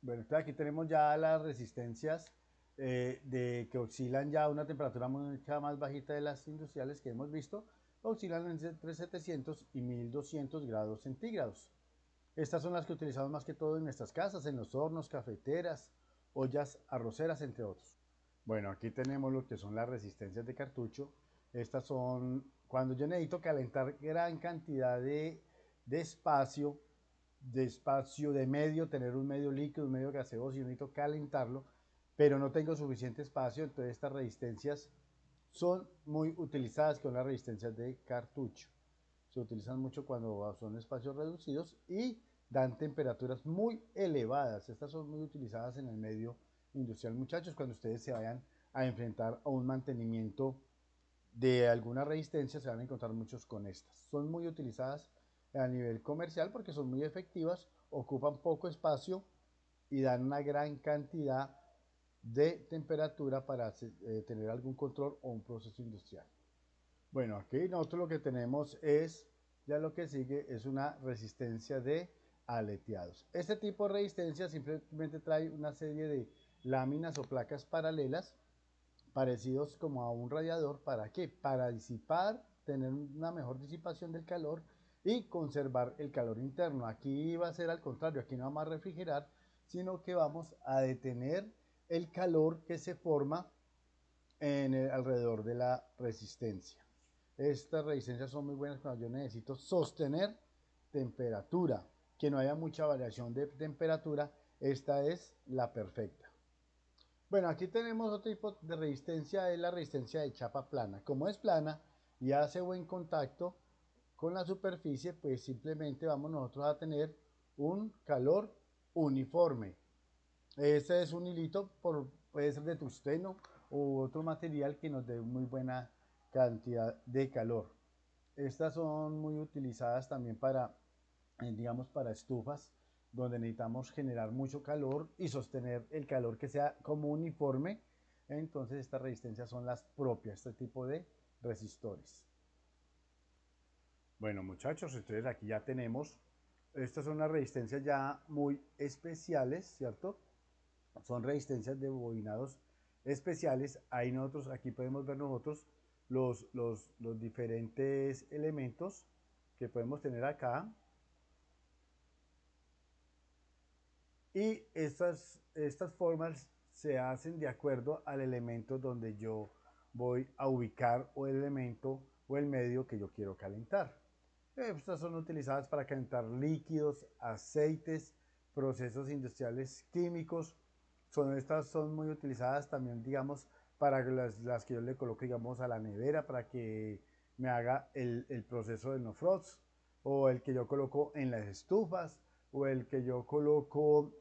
Bueno, entonces aquí tenemos ya las resistencias de que oscilan ya a una temperatura mucha más bajita de las industriales que hemos visto, oscilan entre 700 y 1200 grados centígrados. Estas son las que utilizamos más que todo en nuestras casas, en los hornos, cafeteras, ollas arroceras, entre otros. Bueno, aquí tenemos lo que son las resistencias de cartucho. Estas son cuando yo necesito calentar gran cantidad de espacio de medio, tener un medio líquido, un medio gaseoso y yo necesito calentarlo, pero no tengo suficiente espacio, entonces estas resistencias son muy utilizadas con las resistencias de cartucho. Se utilizan mucho cuando son espacios reducidos y dan temperaturas muy elevadas. Estas son muy utilizadas en el medio industrial, muchachos, cuando ustedes se vayan a enfrentar a un mantenimiento de alguna resistencia, se van a encontrar muchos con estas. Son muy utilizadas a nivel comercial porque son muy efectivas, ocupan poco espacio y dan una gran cantidad de temperatura para tener algún control o un proceso industrial. Bueno, aquí nosotros lo que tenemos es, ya lo que sigue es una resistencia de aleteados. Este tipo de resistencia simplemente trae una serie de láminas o placas paralelas parecidos como a un radiador. ¿Para qué? Para disipar, tener una mejor disipación del calor y conservar el calor interno. Aquí va a ser al contrario, aquí no vamos a refrigerar, sino que vamos a detener el calor que se forma alrededor de la resistencia. Estas resistencias son muy buenas cuando yo necesito sostener temperatura, que no haya mucha variación de temperatura. Esta es la perfecta. Bueno, aquí tenemos otro tipo de resistencia, es la resistencia de chapa plana. Como es plana y hace buen contacto con la superficie, pues simplemente vamos nosotros a tener un calor uniforme. Este es un hilito, puede ser de tungsteno u otro material que nos dé muy buena cantidad de calor. Estas son muy utilizadas también para, digamos, para estufas, donde necesitamos generar mucho calor y sostener el calor que sea como uniforme. Entonces estas resistencias son las propias, este tipo de resistores. Bueno, muchachos, entonces aquí ya tenemos, estas son las resistencias ya muy especiales, ¿cierto? Son resistencias de bobinados especiales. Ahí nosotros, aquí podemos ver nosotros los diferentes elementos que podemos tener acá. Y estas formas se hacen de acuerdo al elemento donde yo voy a ubicar o el elemento o el medio que yo quiero calentar. Estas son utilizadas para calentar líquidos, aceites, procesos industriales químicos. Estas son muy utilizadas también, digamos, para las que yo le coloco, digamos, a la nevera para que me haga el proceso de no frost, o el que yo coloco en las estufas, o el que yo coloco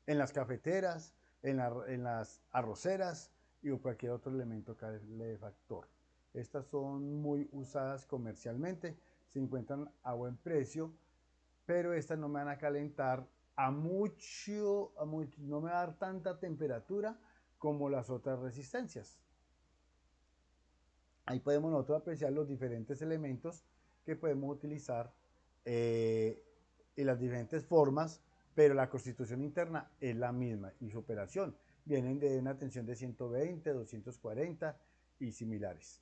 en las cafeteras, en las arroceras y o cualquier otro elemento calefactor. Estas son muy usadas comercialmente, se encuentran a buen precio, pero estas no me van a calentar no me va a dar tanta temperatura como las otras resistencias. Ahí podemos nosotros apreciar los diferentes elementos que podemos utilizar y las diferentes formas, pero la constitución interna es la misma y su operación vienen de una tensión de 120, 240 y similares.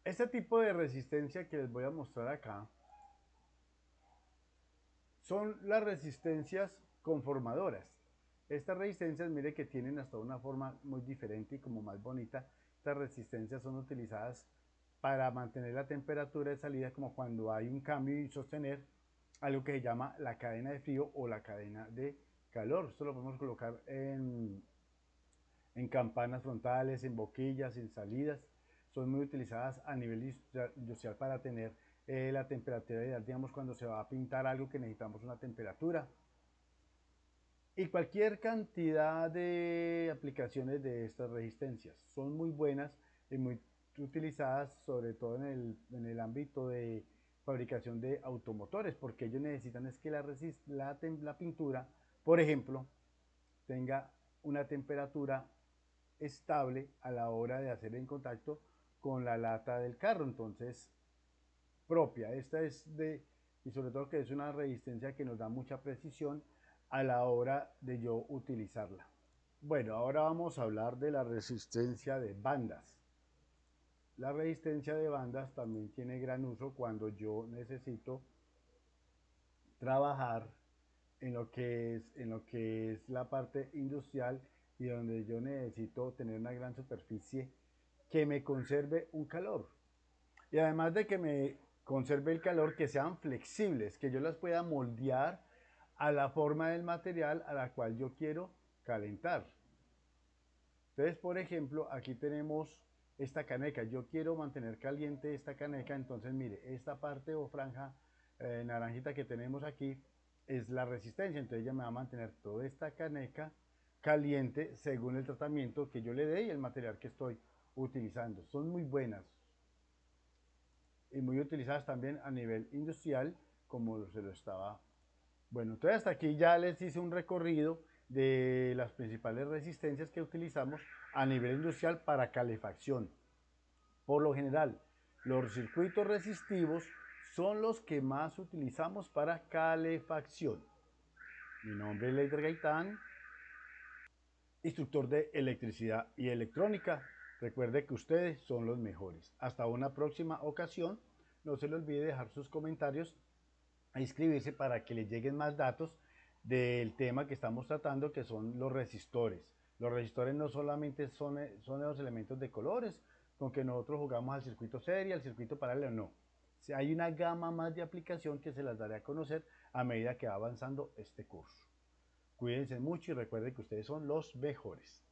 Este tipo de resistencia que les voy a mostrar acá son las resistencias conformadoras. Estas resistencias, mire que tienen hasta una forma muy diferente y como más bonita. Estas resistencias son utilizadas para mantener la temperatura de salida, como cuando hay un cambio y sostener algo que se llama la cadena de frío o la cadena de calor. Esto lo podemos colocar en campanas frontales, en boquillas, en salidas. Son muy utilizadas a nivel industrial para tener la temperatura ideal, digamos, cuando se va a pintar algo que necesitamos una temperatura. Y cualquier cantidad de aplicaciones de estas resistencias son muy buenas y muy utilizadas, sobre todo en el ámbito de fabricación de automotores, porque ellos necesitan es que la pintura, por ejemplo, tenga una temperatura estable a la hora de hacer en contacto con la lata del carro. Entonces, propia, esta es de, y sobre todo que es una resistencia que nos da mucha precisión a la hora de yo utilizarla. Bueno, ahora vamos a hablar de la resistencia de bandas. La resistencia de bandas también tiene gran uso cuando yo necesito trabajar en lo que es la parte industrial y donde yo necesito tener una gran superficie que me conserve un calor. Y además de que me conserve el calor, que sean flexibles, que yo las pueda moldear a la forma del material a la cual yo quiero calentar. Entonces, por ejemplo, aquí tenemos esta caneca. Yo quiero mantener caliente esta caneca, entonces mire, esta parte o franja naranjita que tenemos aquí es la resistencia. Entonces ella me va a mantener toda esta caneca caliente según el tratamiento que yo le dé y el material que estoy utilizando. Son muy buenas y muy utilizadas también a nivel industrial, como se lo estaba. Bueno, entonces hasta aquí ya les hice un recorrido de las principales resistencias que utilizamos a nivel industrial para calefacción. Por lo general, los circuitos resistivos son los que más utilizamos para calefacción. Mi nombre es Leider Gaitán, instructor de electricidad y electrónica. Recuerde que ustedes son los mejores. Hasta una próxima ocasión. No se le olvide dejar sus comentarios e inscribirse para que le lleguen más datos del tema que estamos tratando, que son los resistores. Los resistores no solamente son los elementos de colores con que nosotros jugamos al circuito serie, al circuito paralelo, no. Hay una gama más de aplicación que se las daré a conocer a medida que va avanzando este curso. Cuídense mucho y recuerden que ustedes son los mejores.